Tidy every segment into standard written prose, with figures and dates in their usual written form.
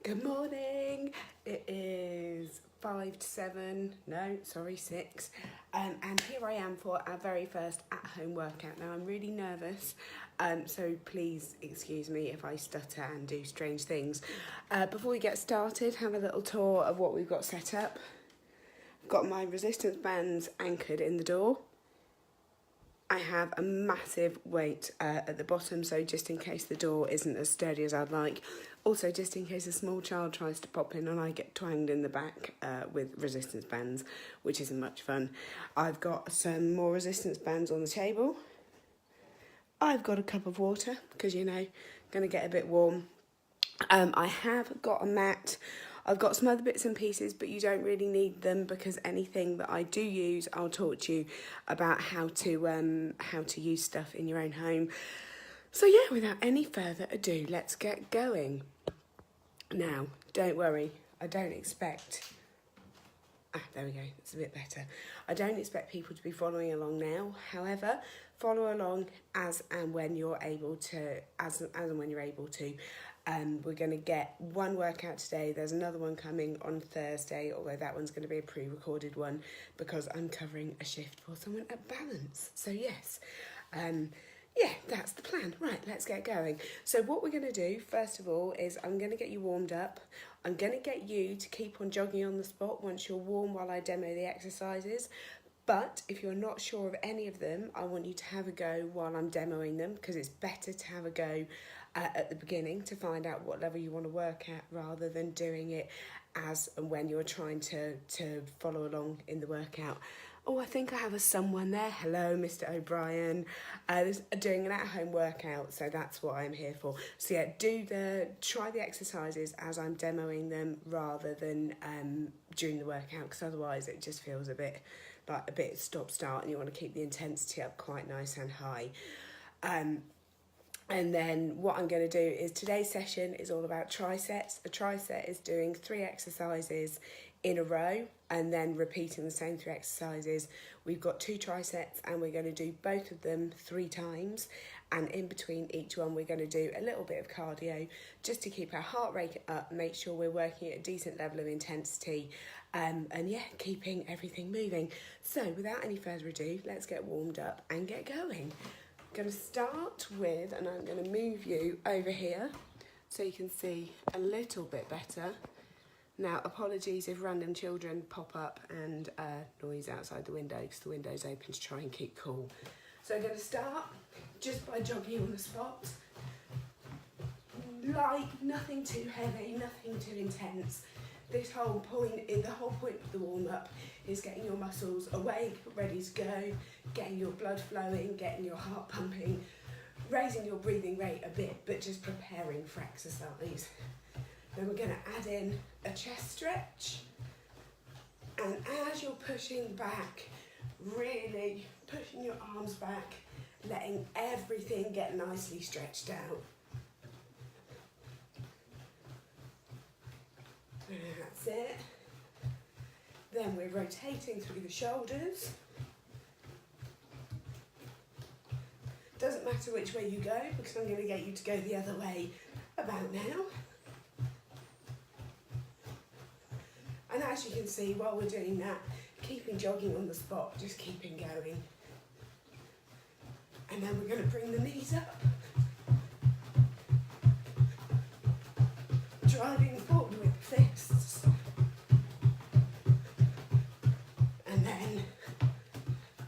Good morning. It is 5 to 7, no, sorry, 6. And here I am for our very first at-home workout. Now, I'm really nervous, so please excuse me if I stutter and do strange things. Before we get started, have a little tour of what we've got set up. I've got my resistance bands anchored in the door. I have a massive weight at the bottom, so just in case the door isn't as sturdy as I'd like. Also, just in case a small child tries to pop in and I get twanged in the back with resistance bands, which isn't much fun. I've got some more resistance bands on the table. I've got a cup of water, because, you know, going to get a bit warm. I have got a mat. I've got some other bits and pieces, but you don't really need them because anything that I do use, I'll talk to you about how to use stuff in your own home. So yeah, without any further ado, let's get going. Now, don't worry, I don't expect... there we go, it's a bit better. I don't expect people to be following along now. However, follow along as and when you're able to, as and when you're able to. We're going to get one workout today. There's another one coming on Thursday, although that one's going to be a pre-recorded one because I'm covering a shift for someone at Balance. So yes, yeah, that's the plan. Right, let's get going. So what we're going to do, first of all, is I'm going to get you warmed up. I'm going to get you to keep on jogging on the spot once you're warm while I demo the exercises. But if you're not sure of any of them, I want you to have a go while I'm demoing them because it's better to have a go at the beginning to find out what level you want to work at rather than doing it as and when you're trying to follow along in the workout. Oh, I think I have a someone there. Hello, Mr. O'Brien. Doing an at-home workout, so that's what I'm here for. So yeah, try the exercises as I'm demoing them rather than during the workout, because otherwise it just feels a bit stop-start, and you want to keep the intensity up quite nice and high. And then what I'm going to do is today's session is all about trisets. A triset is doing 3 exercises in a row and then repeating the same 3 exercises. We've got 2 trisets and we're going to do both of them 3 times. And in between each one, we're going to do a little bit of cardio just to keep our heart rate up, make sure we're working at a decent level of intensity, and yeah, keeping everything moving. So without any further ado, let's get warmed up and get going. I'm going to start with, and I'm going to move you over here so you can see a little bit better. Now, apologies if random children pop up and noise outside the window because the window's open to try and keep cool. So I'm going to start just by jogging on the spot. Light, nothing too heavy, nothing too intense. The whole point of the warm-up is getting your muscles awake, ready to go, getting your blood flowing, getting your heart pumping, raising your breathing rate a bit, but just preparing for exercise. Then we're going to add in a chest stretch. And as you're pushing back, really pushing your arms back, letting everything get nicely stretched out. That's it. Then we're rotating through the shoulders. Doesn't matter which way you go because I'm going to get you to go the other way about now. And as you can see, while we're doing that, keeping jogging on the spot, just keeping going. And then we're going to bring the knees up. Driving forward with fists. And then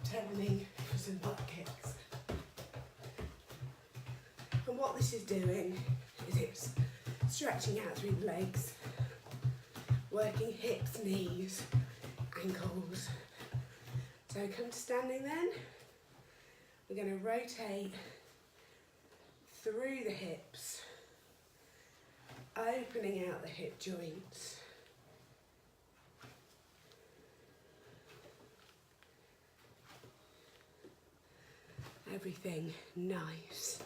turning for some butt kicks. And what this is doing is it's stretching out through the legs, working hips, knees, ankles. So come to standing then. We're going to rotate through the hips, opening out the hip joints. Everything nice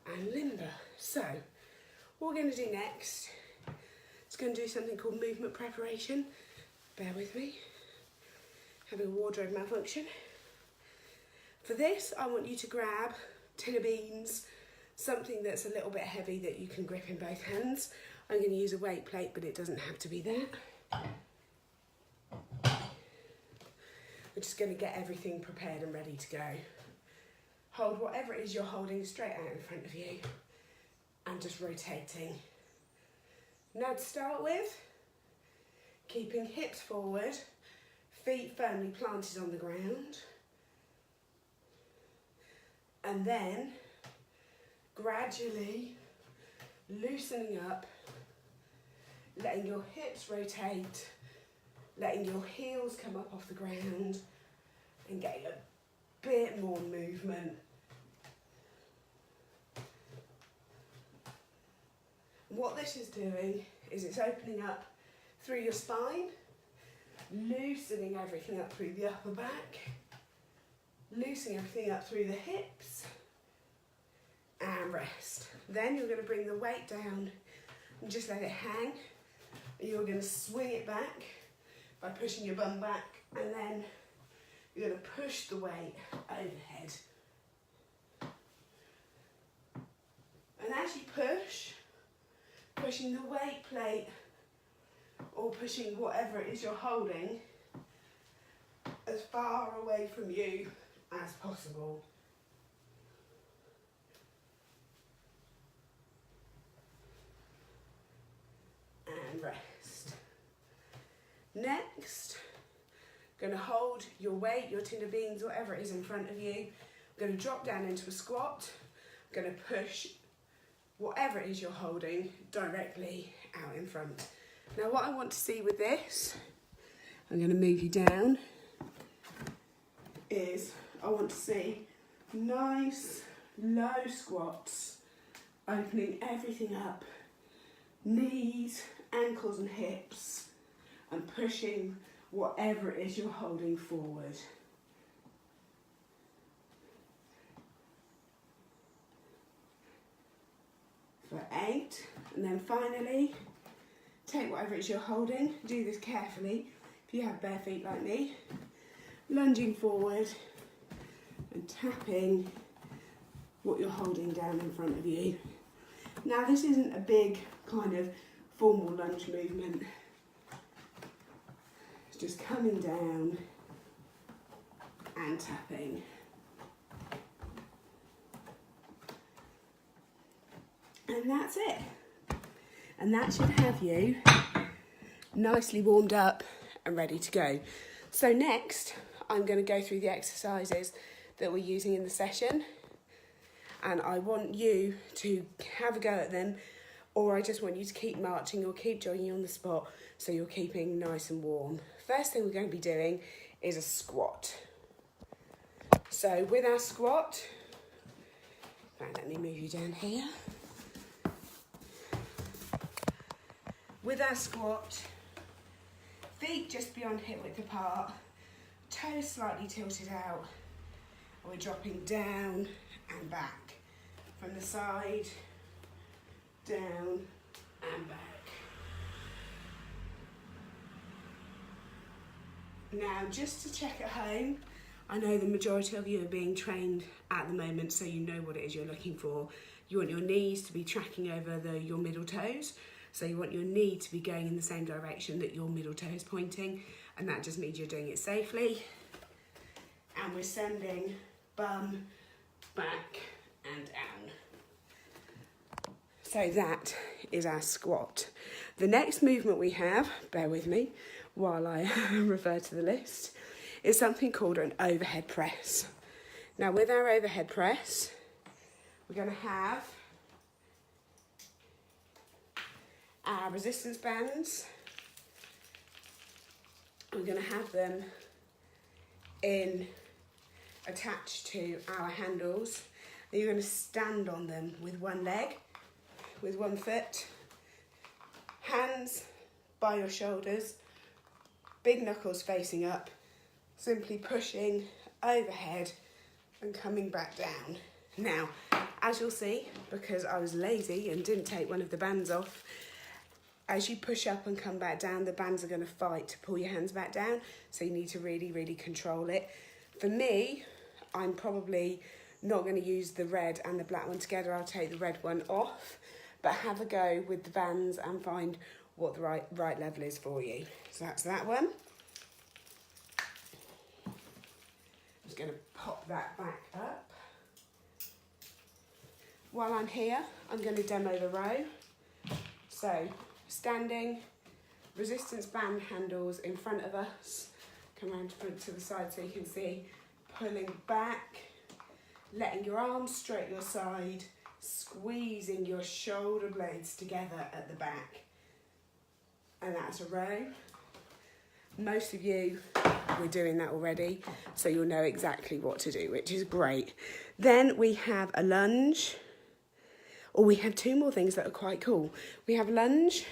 and limber. So, what we're going to do next is going to do something called movement preparation. Bear with me. Having a wardrobe malfunction. For this, I want you to grab a tin of beans, something that's a little bit heavy that you can grip in both hands. I'm going to use a weight plate, but it doesn't have to be that. We're just going to get everything prepared and ready to go. Hold whatever it is you're holding straight out in front of you and just rotating. Now to start with, keeping hips forward, feet firmly planted on the ground, and then gradually loosening up, letting your hips rotate, letting your heels come up off the ground and getting a bit more movement. What this is doing is it's opening up through your spine, loosening everything up through the upper back, loosening everything up through the hips, and rest. Then you're going to bring the weight down and just let it hang. You're going to swing it back by pushing your bum back, and then you're going to push the weight overhead. And as you push, pushing the weight plate or pushing whatever it is you're holding as far away from you as possible. And rest. Next, going to hold your weight, your tinder beans, whatever it is in front of you. Going to drop down into a squat. Going to push whatever it is you're holding directly out in front. Now what I want to see with this, I'm going to move you down, is I want to see nice low squats, opening everything up, knees, ankles and hips, and pushing whatever it is you're holding forward. For 8, and then finally, take whatever it is you're holding, do this carefully, if you have bare feet like me, lunging forward and tapping what you're holding down in front of you. Now this isn't a big kind of formal lunge movement, it's just coming down and tapping. And that's it. And that should have you nicely warmed up and ready to go. So next, I'm going to go through the exercises that we're using in the session. And I want you to have a go at them, or I just want you to keep marching or keep jogging on the spot so you're keeping nice and warm. First thing we're going to be doing is a squat. So with our squat, let me move you down here. With our squat, feet just beyond hip width apart, toes slightly tilted out, and we're dropping down and back, from the side, down and back. Now, just to check at home, I know the majority of you are being trained at the moment, so you know what it is you're looking for. You want your knees to be tracking over your middle toes. So you want your knee to be going in the same direction that your middle toe is pointing, and that just means you're doing it safely. And we're sending bum back and down. So that is our squat. The next movement we have, bear with me while I refer to the list, is something called an overhead press. Now with our overhead press, we're going to have our resistance bands. We're going to have them attached to our handles. And you're going to stand on them with one leg, with one foot, hands by your shoulders, big knuckles facing up, simply pushing overhead and coming back down. Now, as you'll see, because I was lazy and didn't take one of the bands off, as you push up and come back down, the bands are going to fight to pull your hands back down, so you need to really, really control it. For me, I'm probably not going to use the red and the black one together. I'll take the red one off, but have a go with the bands and find what the right level is for you. So that's that one. I'm just going to pop that back up. While I'm here, I'm going to demo the row. So, standing, resistance band handles in front of us. Come around to the side so you can see. Pulling back, letting your arms straight your side, squeezing your shoulder blades together at the back. And that's a row. Most of you were doing that already, so you'll know exactly what to do, which is great. Then we have a lunge, or we have two more things that are quite cool. We have lunge,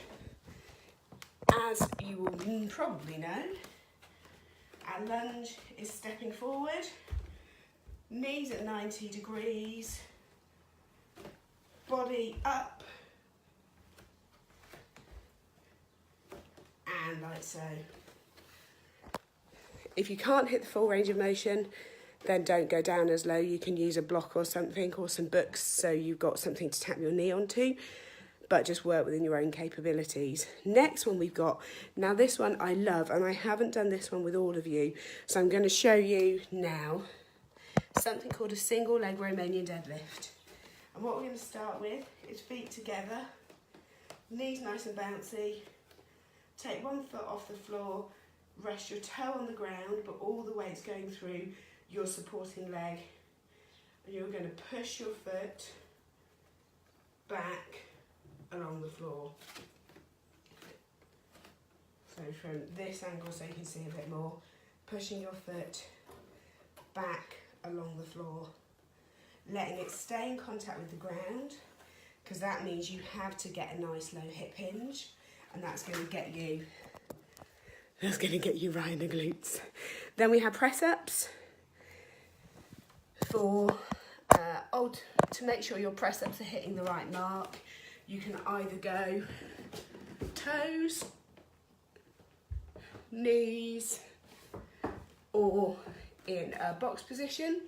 as you will probably know. Our lunge is stepping forward, knees at 90 degrees, body up, and like so. If you can't hit the full range of motion, then don't go down as low. You can use a block or something, or some books, so you've got something to tap your knee onto, but just work within your own capabilities. Next one we've got, now this one I love, and I haven't done this one with all of you, so I'm going to show you now something called a single leg Romanian deadlift. And what we're going to start with is feet together, knees nice and bouncy, take one foot off the floor, rest your toe on the ground, but all the weight's going through your supporting leg. And you're going to push your foot back along the floor. So from this angle, so you can see a bit more, pushing your foot back along the floor, letting it stay in contact with the ground, because that means you have to get a nice low hip hinge, and that's going to get you right in the glutes. Then we have press ups to make sure your press ups are hitting the right mark. You can either go toes, knees, or in a box position.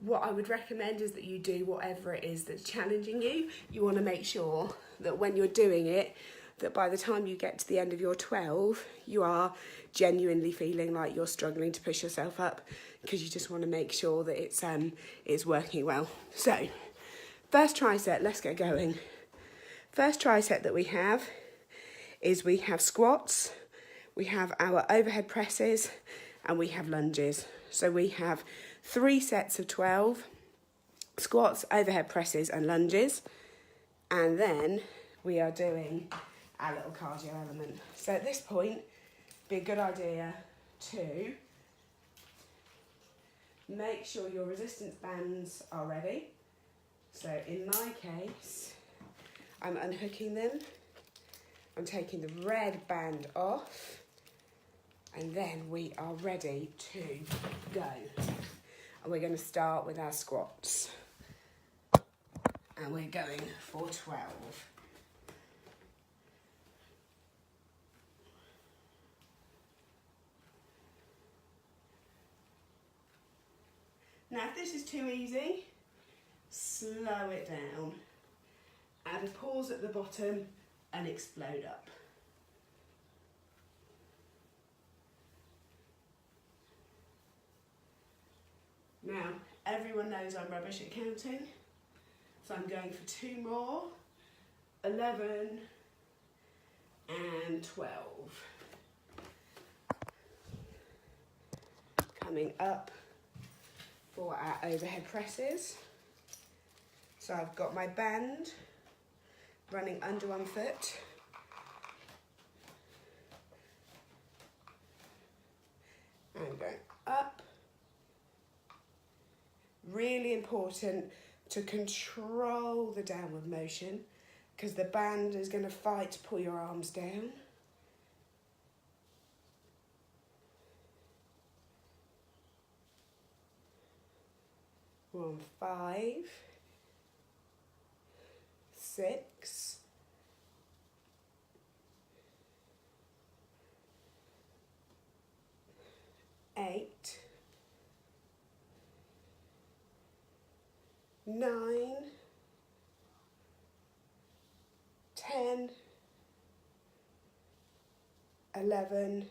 What I would recommend is that you do whatever it is that's challenging you. You want to make sure that when you're doing it, that by the time you get to the end of your 12, you are genuinely feeling like you're struggling to push yourself up, because you just want to make sure that it's working well. So, first tricep, let's get going. First tricep that we have is we have squats, we have our overhead presses, and we have lunges. So we have 3 sets of 12, squats, overhead presses, and lunges. And then we are doing our little cardio element. So at this point, it'd be a good idea to make sure your resistance bands are ready. So in my case, I'm unhooking them. I'm taking the red band off, and then we are ready to go. And we're going to start with our squats. And we're going for 12. Now, if this is too easy, slow it down. Add a pause at the bottom and explode up. Now, everyone knows I'm rubbish at counting, so I'm going for 2 more, 11 and 12. Coming up for our overhead presses. So I've got my band running under one foot. And going up. Really important to control the downward motion, because the band is going to fight to pull your arms down. We're on 5, 6, 8, 9, 10, 11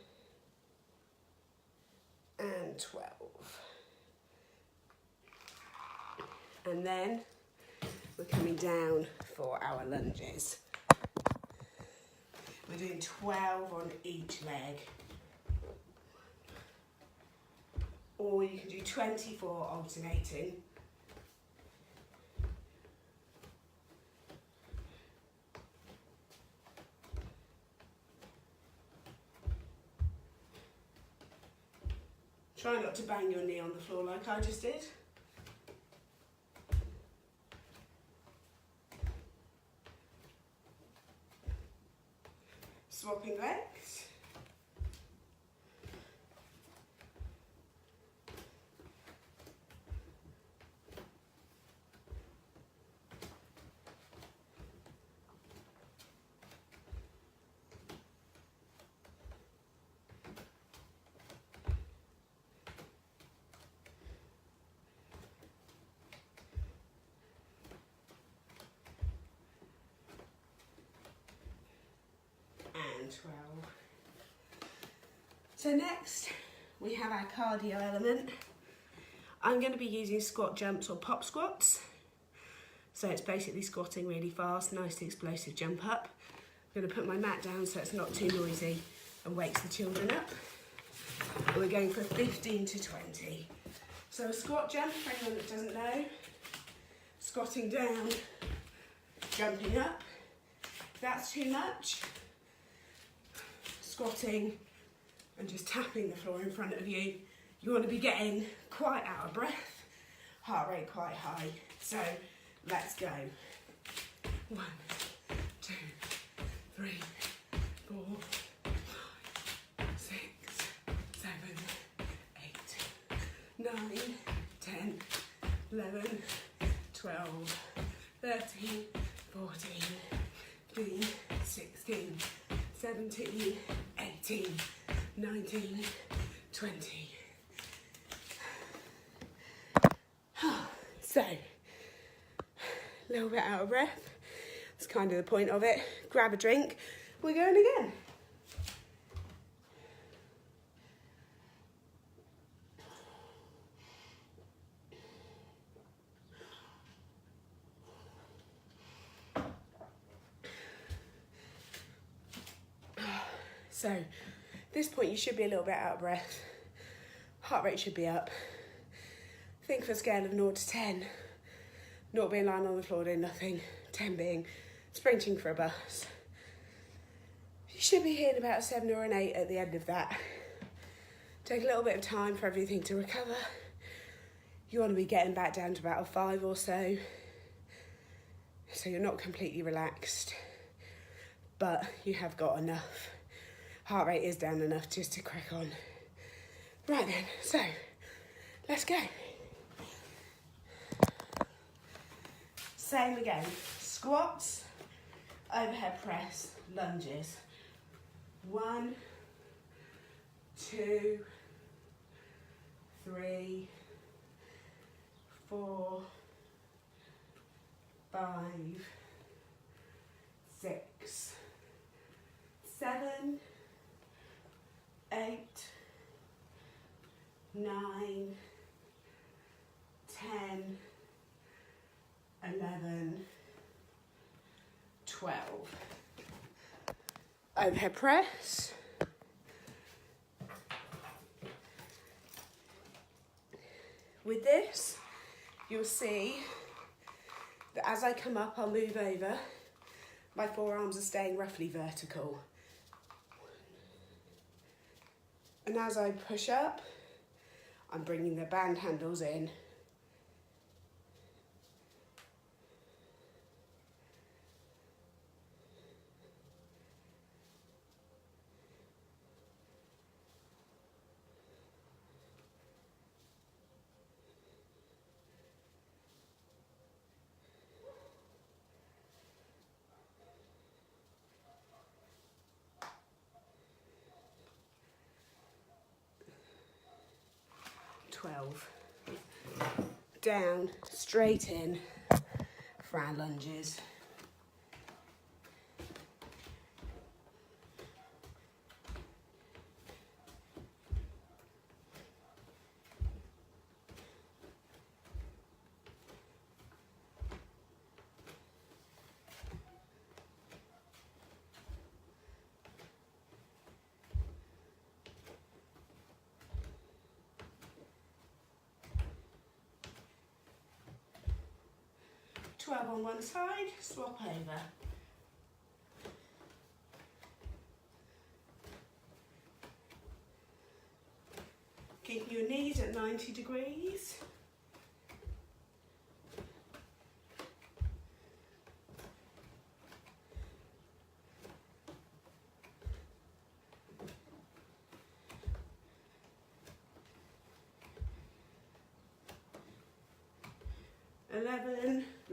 and 12. And then we're coming down for our lunges. We're doing 12 on each leg. Or you can do 24 alternating. Try not to bang your knee on the floor like I just did. Swapping legs. And 12. So next we have our cardio element. I'm going to be using squat jumps or pop squats. So it's basically squatting really fast, nice explosive jump up. I'm going to put my mat down so it's not too noisy and wakes the children up. And we're going for 15 to 20. So a squat jump, for anyone that doesn't know, squatting down, jumping up. If that's too much, squatting and just tapping the floor in front of you. You want to be getting quite out of breath, heart rate quite high. So let's go. 1, 2, 3, 4, 5, 6, 7, 8, 9, 10, 11, 12, 13, 14, 15, 16, 17, 18, 19, 20. So, a little bit out of breath. That's kind of the point of it. Grab a drink. We're going again. So, at this point you should be a little bit out of breath. Heart rate should be up. Think for a scale of 0 to 10. 0 being lying on the floor doing nothing. 10 being sprinting for a bus. You should be hitting about a 7 or an 8 at the end of that. Take a little bit of time for everything to recover. You want to be getting back down to about a 5 or so. So you're not completely relaxed, but you have got enough. Heart rate is down enough just to crack on. Right then, so let's go. Same again, squats, overhead press, lunges. 1, 2, 3, 4, 5, 6, 7, 8, 9, 10, 11, 12. Overhead press. With this, you'll see that as I come up, I'll move over. My forearms are staying roughly vertical. And as I push up, I'm bringing the band handles in. Down, straight in. for our lunges. On one side, swap over. Keep your knees at 90 degrees.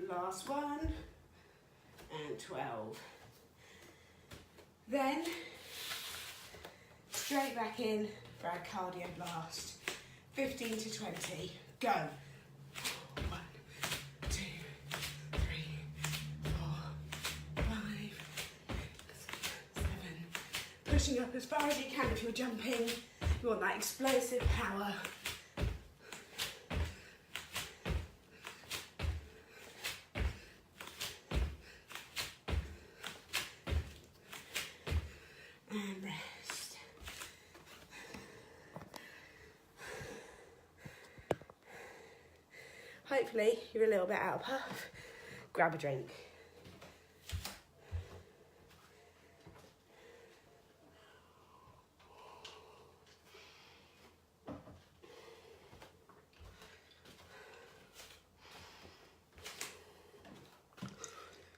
Last one, and 12. Then, straight back in for our cardio blast. 15 to 20, go. 1, 2, 3, 4, 5, 6, 7. Pushing up as far as you can if you're jumping. You want that explosive power. Hopefully you're a little bit out of puff. Grab a drink.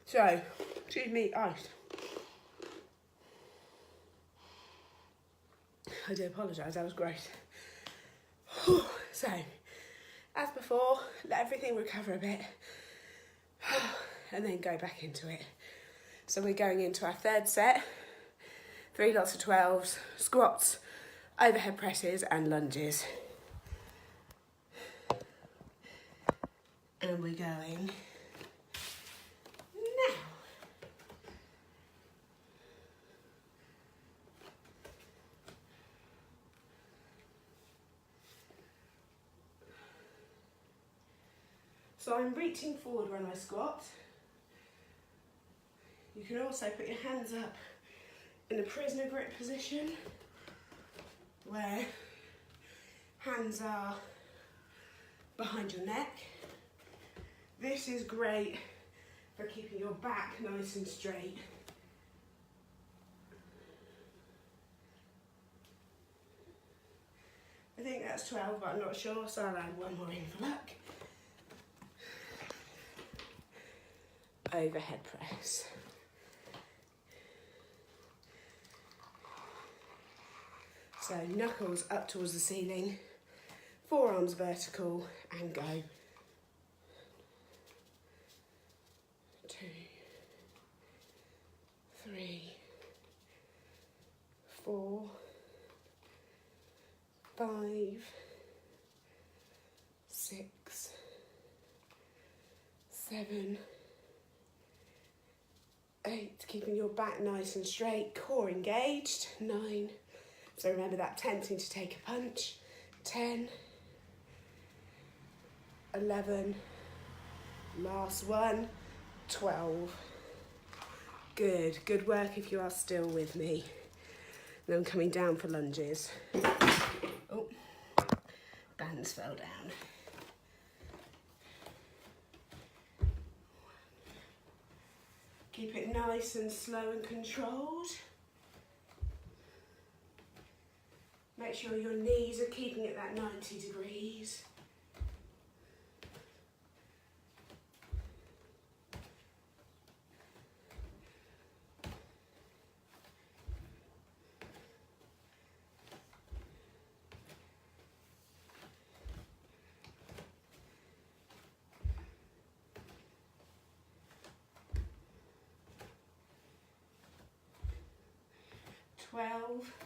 So, excuse me, ice. I do apologise, that was gross. So, as before, let everything recover a bit and then go back into it. So we're going into our third set, 3 lots of 12s, squats, overhead presses and lunges. And we're going now. So I'm reaching forward when I squat. You can also put your hands up in a prisoner grip position where hands are behind your neck. This is great for keeping your back nice and straight. I think that's 12, but I'm not sure, so I'll add one more in for luck. Overhead press. So knuckles up towards the ceiling, forearms vertical and go. 2, 3, 4, 5, 6, 7, 8, keeping your back nice and straight, core engaged. 9, so remember that tempting to take a punch. 10, 11, last one, 12. Good work if you are still with me. Then I'm coming down for lunges. Oh, bands fell down. Keep it nice and slow and controlled. Make sure your knees are keeping it at 90 degrees.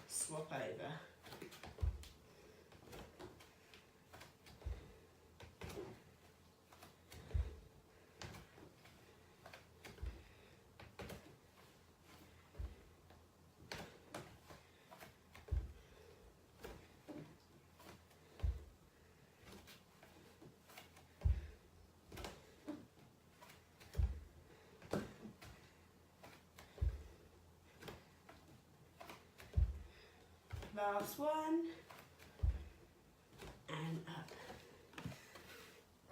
Swap over. last one. And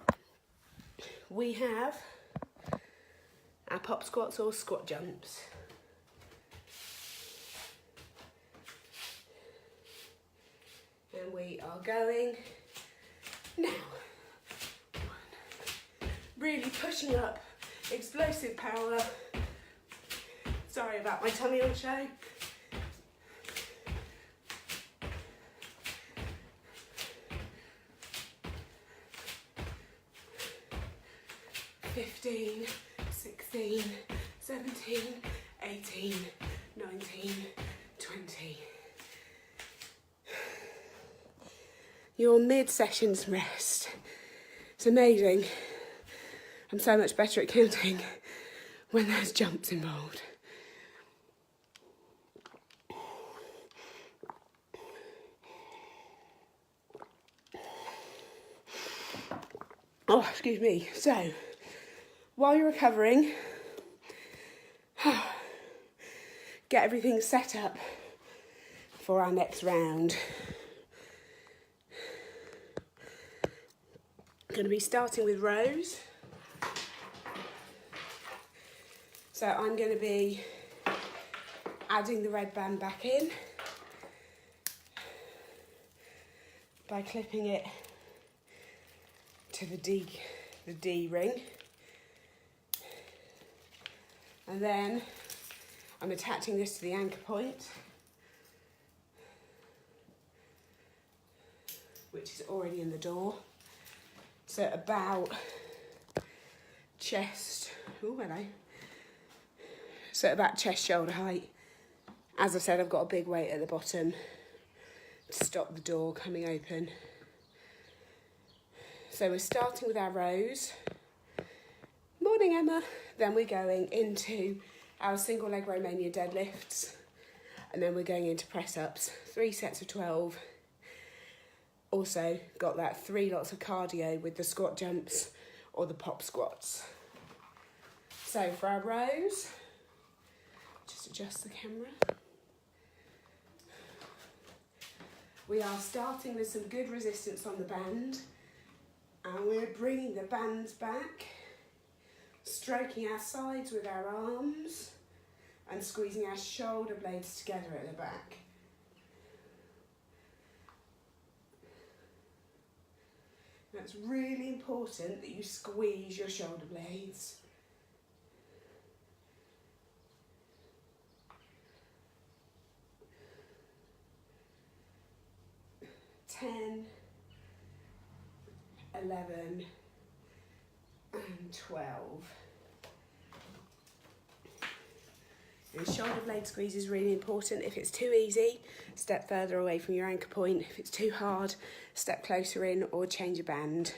up. We have our pop squats or squat jumps. And we are going now. Really pushing up, explosive power. Sorry about my tummy on show. (15, 16, 17, 18, 19, 20). Your mid-sessions rest. It's amazing. I'm so much better at counting when there's jumps involved. Oh, excuse me. So, while you're recovering, get everything set up for our next round. I'm going to be starting with rows. So I'm going to be adding the red band back in by clipping it to the D ring. And then I'm attaching this to the anchor point, which is already in the door. So about chest, oh hello. So about chest shoulder height. As I said, I've got a big weight at the bottom to stop the door coming open. So we're starting with our rows. Morning, Emma. Then we're going into our single leg Romania deadlifts. And then we're going into press ups, 3 sets of 12. Also got that 3 lots of cardio with the squat jumps or the pop squats. So for our rows, just adjust the camera. We are starting with some good resistance on the band. And we're bringing the bands back, stroking our sides with our arms and squeezing our shoulder blades together at the back. Now it's really important that you squeeze your shoulder blades. (10), 11 and 12. Your shoulder blade squeeze is really important. If it's too easy, step further away from your anchor point. If it's too hard, step closer in or change a band.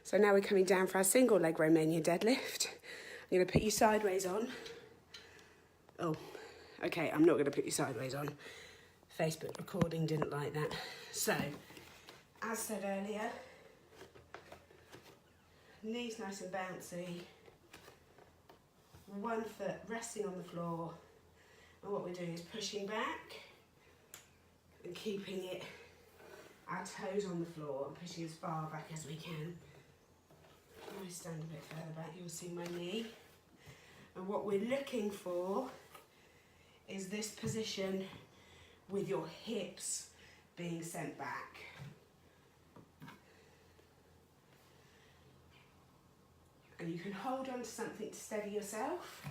So now we're coming down for our single leg Romania deadlift. I'm going to put you sideways on. Oh, okay, I'm not going to put you sideways on. Facebook recording didn't like that. So, as said earlier, knees nice and bouncy, one foot resting on the floor, and what we're doing is pushing back and keeping it, our toes on the floor and pushing as far back as we can. If I stand a bit further back, you'll see my knee. And what we're looking for is this position with your hips being sent back. And you can hold on to something to steady yourself,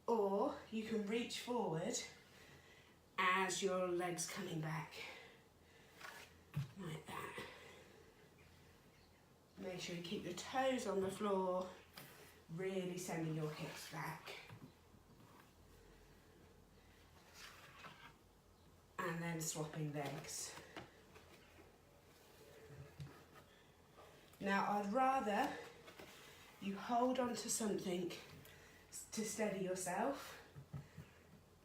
or you can reach forward as your leg's coming back, like that. Make sure you keep your toes on the floor, really sending your hips back. And then swapping legs. Now I'd rather you hold on to something to steady yourself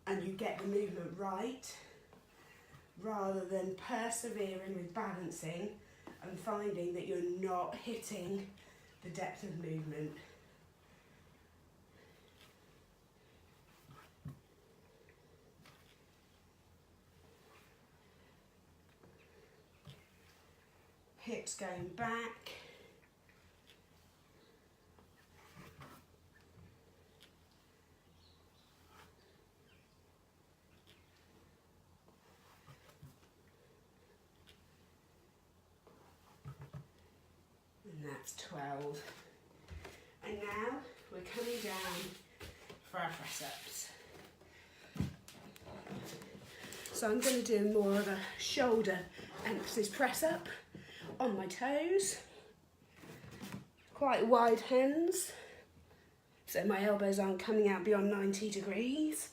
and you get the movement right, rather than persevering with balancing and finding that you're not hitting the depth of movement. hips going back. And that's 12. And now we're coming down for our press-ups. So I'm going to do more of a shoulder emphasis press-up on my toes. Quite wide hands, so my elbows aren't coming out beyond 90 degrees.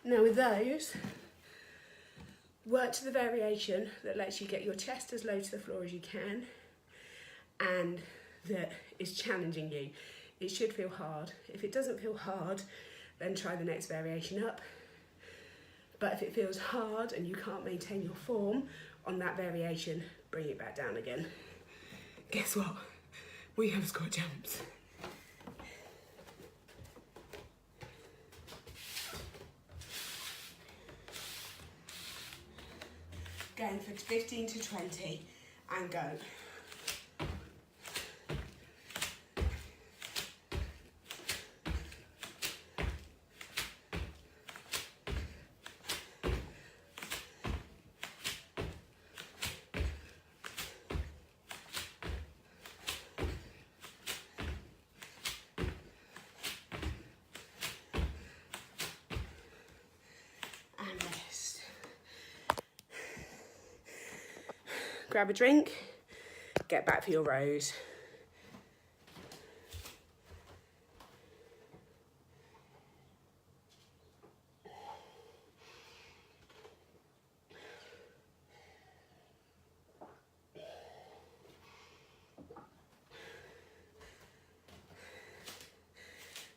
Now with those, work to the variation that lets you get your chest as low to the floor as you can and that is challenging you. It should feel hard. If it doesn't feel hard, then try the next variation up. But if it feels hard and you can't maintain your form on that variation, bring it back down again. Guess what? We have squat jumps. Going for 15 to 20 and go. Grab a drink, get back for your rows.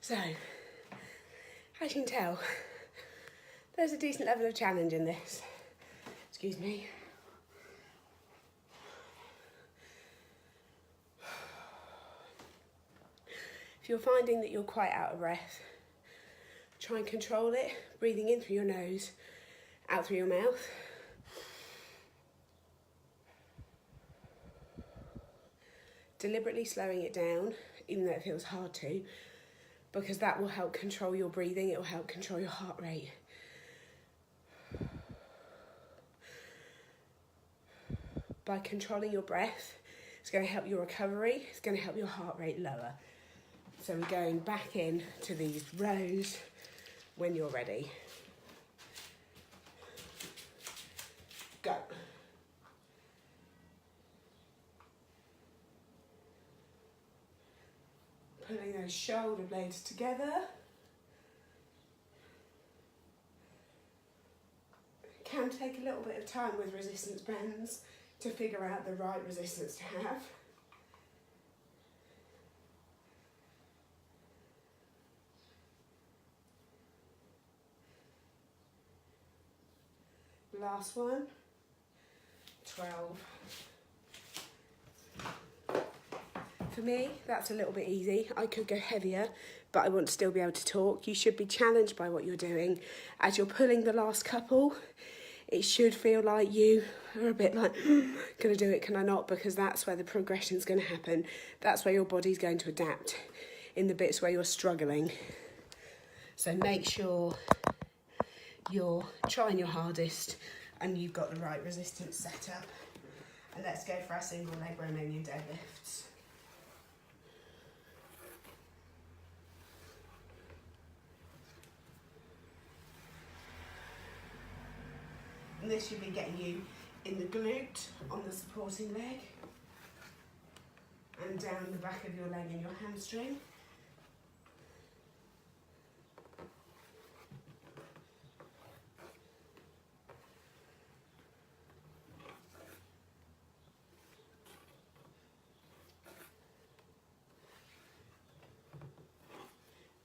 So, as you can tell, there's a decent level of challenge in this. Excuse me. If you're finding that you're quite out of breath, try and control it, breathing in through your nose, out through your mouth. Deliberately slowing it down, even though it feels hard to, because that will help control your breathing, it will help control your heart rate. By controlling your breath, it's going to help your recovery, it's going to help your heart rate lower. So we're going back in to these rows when you're ready. Go. Pulling those shoulder blades together. It can take a little bit of time with resistance bands to figure out the right resistance to have. Last one, 12. For me, that's a little bit easy. I could go heavier, but I want to still be able to talk. You should be challenged by what you're doing. As you're pulling the last couple, it should feel like you are a bit like, can I do it, can I not? Because that's where the progression is going to happen. That's where your body's going to adapt in the bits where you're struggling. So make sure you're trying your hardest and you've got the right resistance set up. And let's go for our single leg Romanian deadlifts. And this should be getting you in the glute on the supporting leg and down the back of your leg and your hamstring.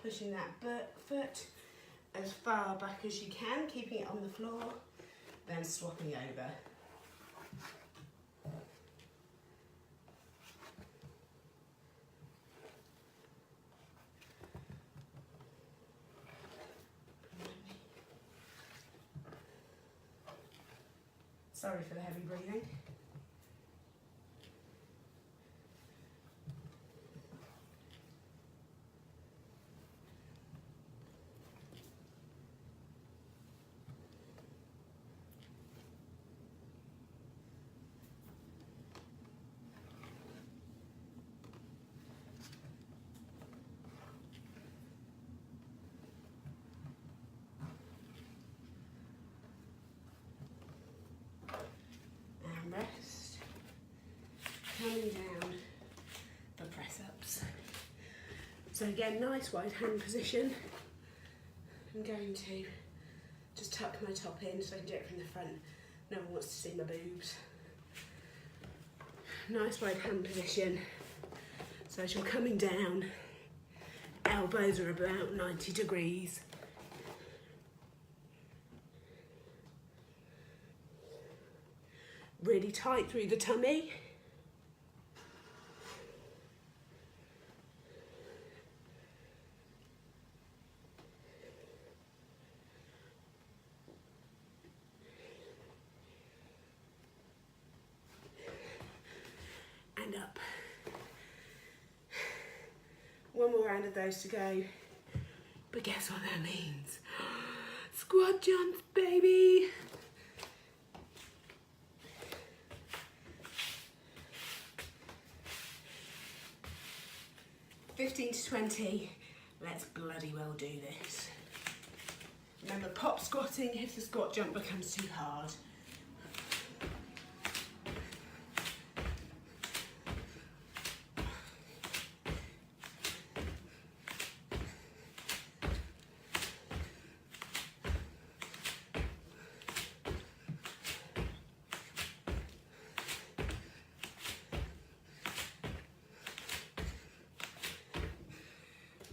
Pushing that foot as far back as you can, keeping it on the floor, then swapping over. Sorry for the heavy breathing. And rest. Coming down the press ups. So again, nice wide hand position. I'm going to just tuck my top in so I can do it from the front. No one wants to see my boobs. Nice wide hand position. So as you're coming down, elbows are about 90 degrees. Really tight through the tummy. And up. One more round of those to go. But guess what that means? Squat jumps, baby! $15 to $20. Let's bloody well do this. Remember, pop squatting if the squat jump becomes too hard.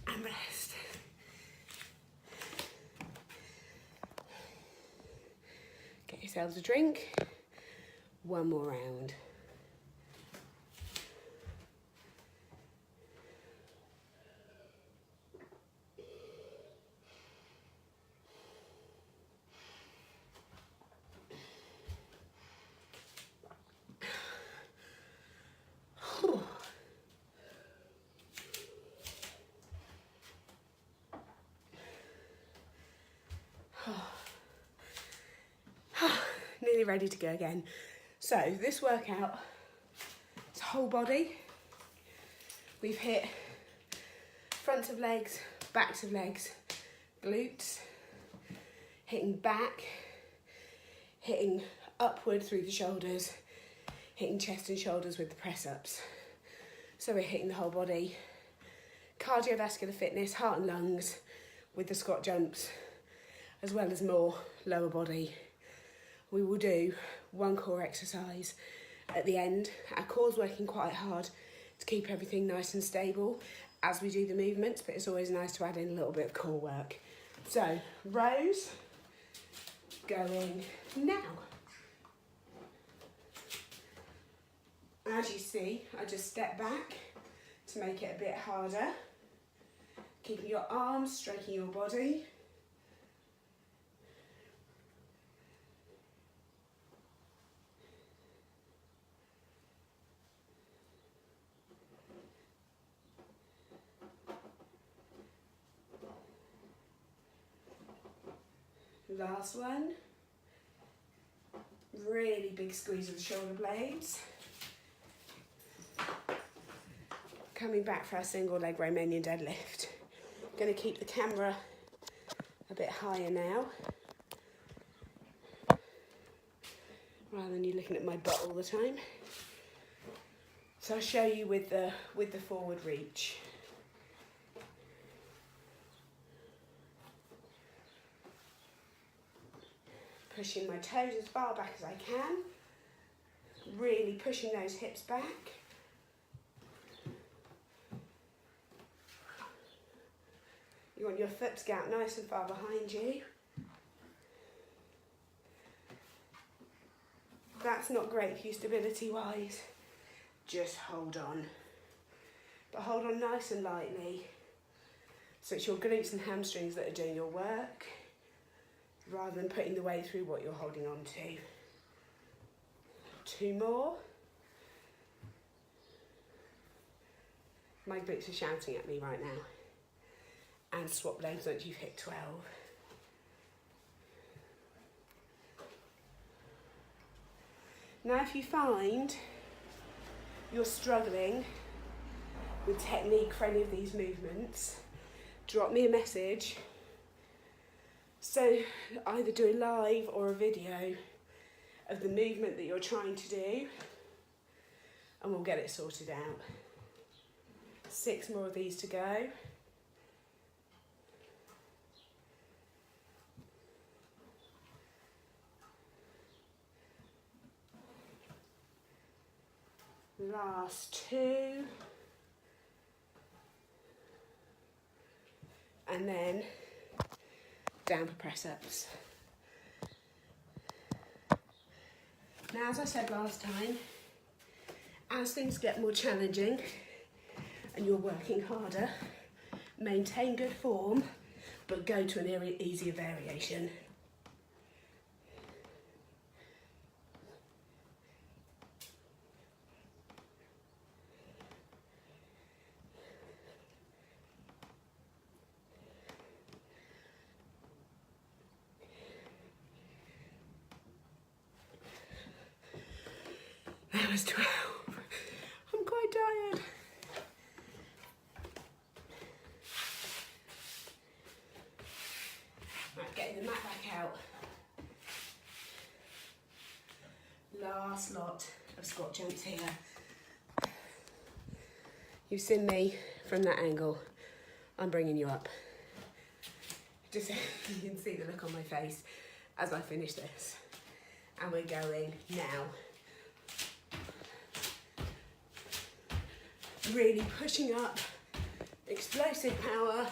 And rest. Get yourselves a drink. One more round. Nearly ready to go again. So this workout, it's whole body. We've hit fronts of legs, backs of legs, glutes, hitting back, hitting upward through the shoulders, hitting chest and shoulders with the press ups. So we're hitting the whole body. Cardiovascular fitness, heart and lungs with the squat jumps, as well as more lower body. We will do one core exercise at the end. Our core's working quite hard to keep everything nice and stable as we do the movements, but it's always nice to add in a little bit of core work. So, rows, going now. As you see, I just step back to make it a bit harder. Keeping your arms, stroking your body. Last one. Really big squeeze of the shoulder blades. Coming back for our single leg Romanian deadlift. Going to keep the camera a bit higher now, rather than you looking at my butt all the time. So I'll show you with the forward reach. Pushing my toes as far back as I can. Really pushing those hips back. You want your foot to get out nice and far behind you. That's not great for you stability wise. Just hold on. But hold on nice and lightly. So it's your glutes and hamstrings that are doing your work, rather than putting the weight through what you're holding on to. 2 more. My glutes are shouting at me right now. And swap legs once you've hit 12. Now if you find you're struggling with technique for any of these movements, drop me a message. So either do a live or a video of the movement that you're trying to do, and we'll get it sorted out. 6 more of these to go. Last 2. And then down for press-ups. Now, as I said last time, as things get more challenging and you're working harder, maintain good form, but go to an easier variation. That was 12. I'm quite tired. Right, getting the mat back out. Last lot of squat jumps here. You've seen me from that angle. I'm bringing you up. Just so you can see the look on my face as I finish this. And we're going now. Really pushing up, explosive power.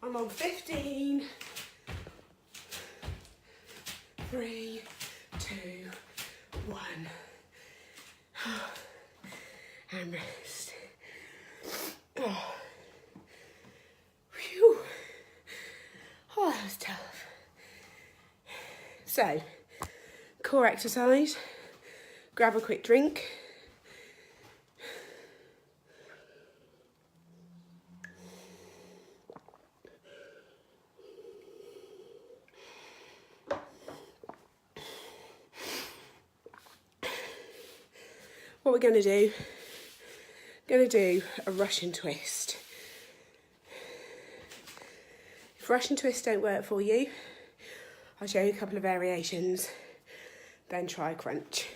I'm on 15. 3, 2, 1. And rest. Oh. Phew. Oh, that was tough. So, core exercise. Grab a quick drink. What we're going to do a Russian twist. If Russian twists don't work for you, I'll show you a couple of variations, then try a crunch.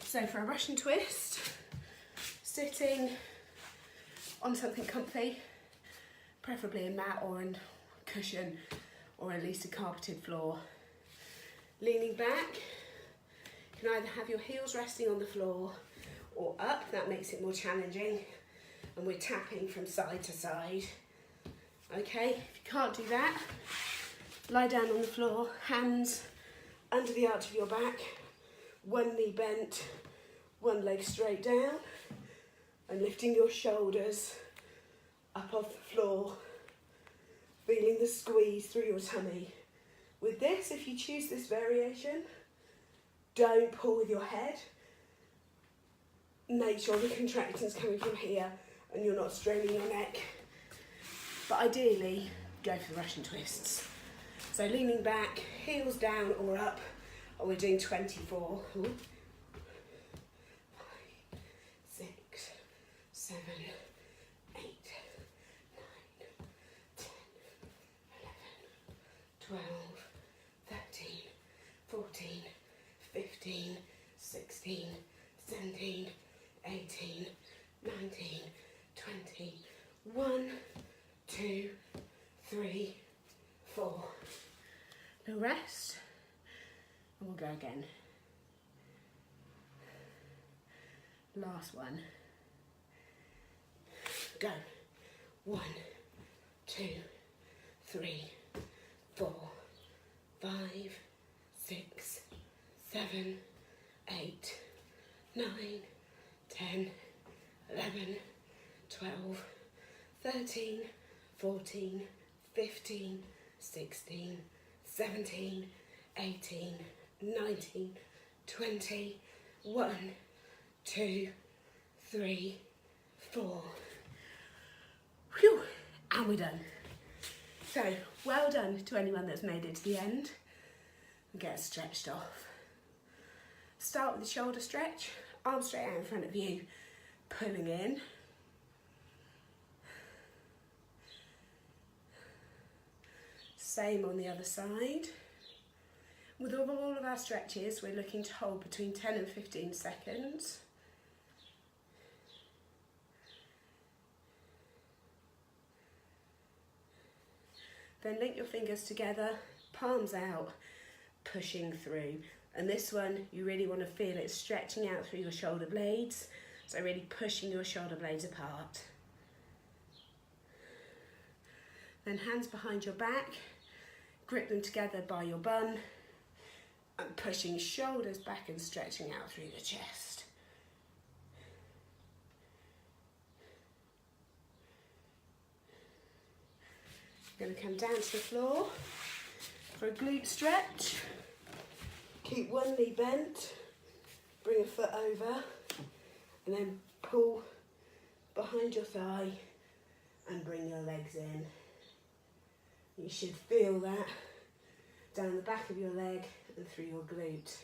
So for a Russian twist, sitting on something comfy, preferably a mat or a cushion, or at least a carpeted floor. Leaning back, you can either have your heels resting on the floor or up, that makes it more challenging. And we're tapping from side to side. Okay, if you can't do that, lie down on the floor, hands under the arch of your back, one knee bent, one leg straight down, and lifting your shoulders up off the floor, feeling the squeeze through your tummy. With this, if you choose this variation, don't pull with your head. Make sure the contraction's coming from here and you're not straining your neck. But ideally, go for the Russian twists. So leaning back, heels down or up, and we're doing 24. Ooh. 5, 6, 7, 8, 9, 10, 11, 12, 13, 14, 15, 16, 17, 18, 19, 20, 1, 2, 3, 4. No rest, and we'll go again. Last one. Go. 1, 2, 3, 4, 5, 6, 7, 8, 9, 10, 11, 12, 13, 14, 15, 16, 17, 18, 19, 20, 1, 2, 3, 4. Whew, and we're done. So, well done to anyone that's made it to the end. And get stretched off. Start with the shoulder stretch, arms straight out in front of you, pulling in. Same on the other side. With all of our stretches, we're looking to hold between 10 and 15 seconds. Then link your fingers together, palms out, pushing through. And this one, you really want to feel it stretching out through your shoulder blades. So really pushing your shoulder blades apart. Then hands behind your back, grip them together by your bum, and pushing shoulders back and stretching out through the chest. Going to come down to the floor for a glute stretch. Keep one knee bent, bring a foot over, and then pull behind your thigh and bring your legs in. You should feel that down the back of your leg and through your glute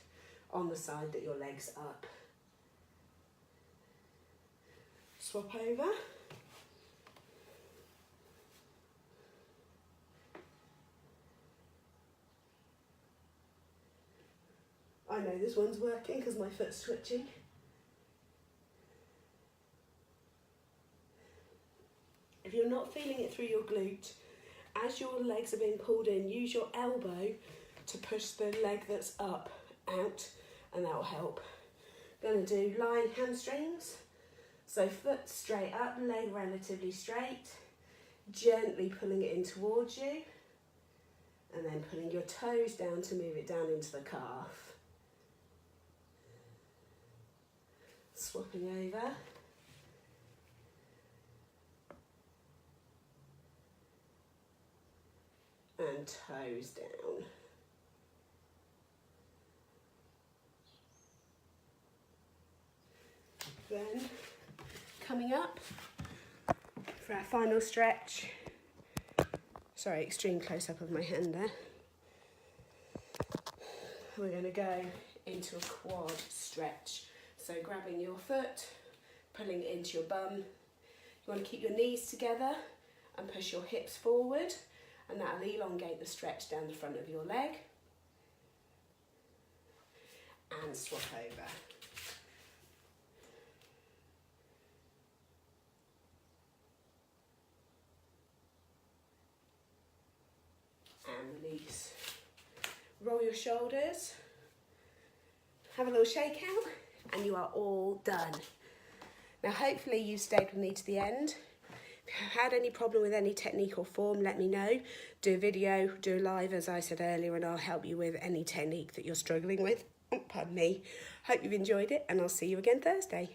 on the side that your leg's up. Swap over. I know this one's working because my foot's twitching. If you're not feeling it through your glute, as your legs are being pulled in, use your elbow to push the leg that's up out, and that will help. Going to do lying hamstrings. So foot straight up, leg relatively straight, gently pulling it in towards you, and then pulling your toes down to move it down into the calf. Swapping over. And toes down. Then coming up for our final stretch. Sorry, extreme close up of my hand there. We're going to go into a quad stretch. So grabbing your foot, pulling it into your bum. You want to keep your knees together and push your hips forward, and that'll elongate the stretch down the front of your leg. And swap over. And release. Roll your shoulders. Have a little shake out. And you are all done. Now hopefully you stayed with me to the end. If you had any problem with any technique or form, let me know. Do a video, do a live as I said earlier, and I'll help you with any technique that you're struggling with. Oh, pardon me. Hope you've enjoyed it, and I'll see you again Thursday.